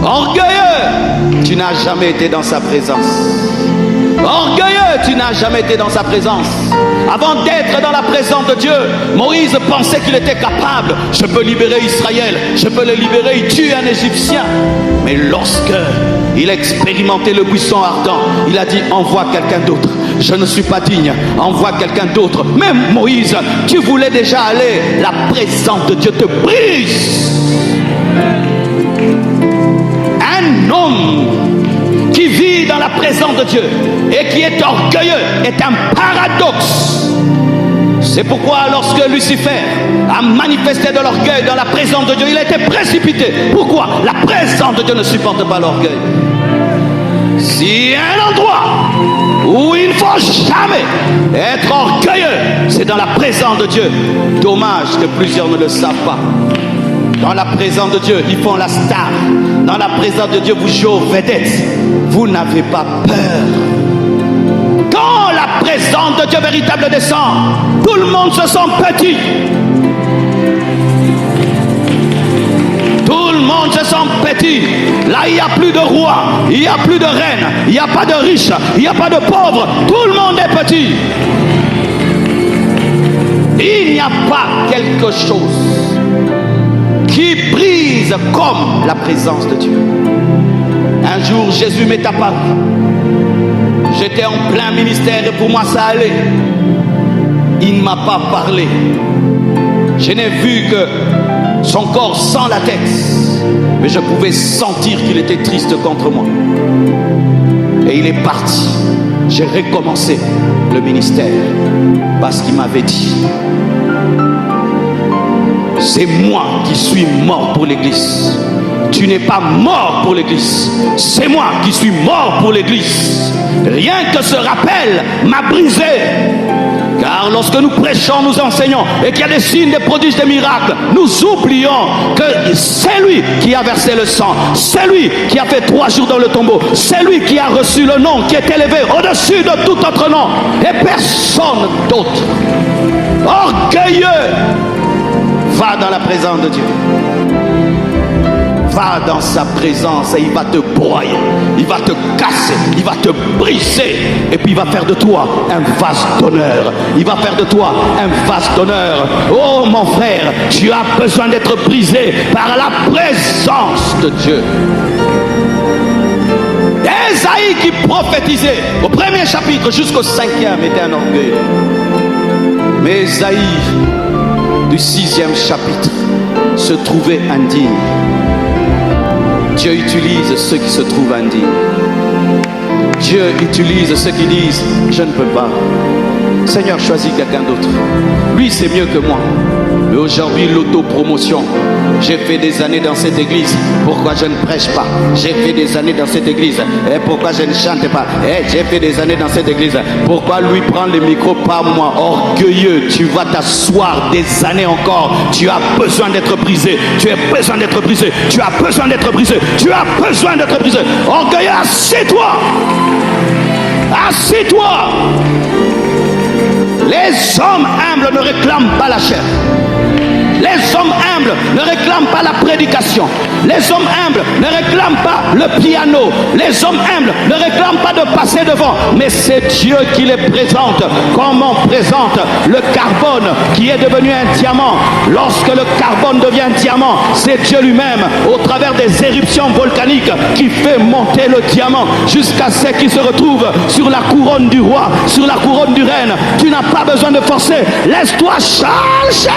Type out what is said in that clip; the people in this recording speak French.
Orgueilleux, tu n'as jamais été dans sa présence. Orgueilleux, tu n'as jamais été dans sa présence. Avant d'être dans la présence de Dieu, Moïse pensait qu'il était capable. Je peux libérer Israël, je peux le libérer, il tue un Égyptien. Mais lorsque il a expérimenté le buisson ardent, il a dit, envoie quelqu'un d'autre. Je ne suis pas digne, envoie quelqu'un d'autre. Même Moïse, tu voulais déjà aller, la présence de Dieu te brise. Un homme qui vit dans la présence de Dieu et qui est orgueilleux est un paradoxe. C'est pourquoi lorsque Lucifer a manifesté de l'orgueil dans la présence de Dieu, il a été précipité. Pourquoi? La présence de Dieu ne supporte pas l'orgueil. Si un endroit où il ne faut jamais être orgueilleux, c'est dans la présence de Dieu. Dommage que plusieurs ne le savent pas. Dans la présence de Dieu, ils font la star. Dans la présence de Dieu, vous jouez aux vedettes. Vous n'avez pas peur. Quand la présence de Dieu véritable descend, tout le monde se sent petit. Tout le monde se sent petit. Là, il n'y a plus de roi, il n'y a plus de reine, il n'y a pas de riches, il n'y a pas de pauvres. Tout le monde est petit. Il n'y a pas quelque chose qui brise comme la présence de Dieu. Un jour, Jésus m'est apparu. J'étais en plein ministère et pour moi ça allait. Il ne m'a pas parlé. Je n'ai vu que son corps sans la tête, mais je pouvais sentir qu'il était triste contre moi. Et il est parti. J'ai recommencé le ministère parce qu'il m'avait dit, c'est moi qui suis mort pour l'église. Tu n'es pas mort pour l'église. C'est moi qui suis mort pour l'église. Rien que ce rappel m'a brisé. Car lorsque nous prêchons, nous enseignons et qu'il y a des signes, des prodiges, des miracles, nous oublions que c'est lui qui a versé le sang. C'est lui qui a fait 3 jours dans le tombeau. C'est lui qui a reçu le nom qui est élevé au-dessus de tout autre nom. Et personne d'autre. Orgueilleux, va dans la présence de Dieu. Va dans sa présence et il va te broyer, il va te casser, il va te briser. Et puis il va faire de toi un vase d'honneur. Il va faire de toi un vase d'honneur. Oh mon frère, tu as besoin d'être brisé par la présence de Dieu. Ésaïe qui prophétisait au 1er chapitre jusqu'au 5e était un orgueil. Mais Ésaïe du 6e chapitre se trouvait indigne. Dieu utilise ceux qui se trouvent indignes. Dieu utilise ceux qui disent je ne peux pas. Seigneur, choisis quelqu'un d'autre. Lui c'est mieux que moi. Mais aujourd'hui l'autopromotion. J'ai fait des années dans cette église. Pourquoi je ne prêche pas? J'ai fait des années dans cette église. Et pourquoi je ne chante pas? Et j'ai fait des années dans cette église. Pourquoi lui prendre le micro, pas moi? Orgueilleux, tu vas t'asseoir des années encore. Tu as besoin d'être brisé. Tu as besoin d'être brisé. Tu as besoin d'être brisé. Tu as besoin d'être brisé. Orgueilleux, assieds-toi. Assieds-toi. Les hommes humbles ne réclament pas la chair. Les hommes humbles ne réclament pas la prédication. Les hommes humbles ne réclament pas le piano. Les hommes humbles ne réclament pas de passer devant. Mais c'est Dieu qui les présente. Comme on présente le carbone qui est devenu un diamant. Lorsque le carbone devient un diamant, c'est Dieu lui-même, au travers des éruptions volcaniques, qui fait monter le diamant jusqu'à ce qu'il se retrouve sur la couronne du roi, sur la couronne du règne. Tu n'as pas besoin de forcer. Laisse-toi changer.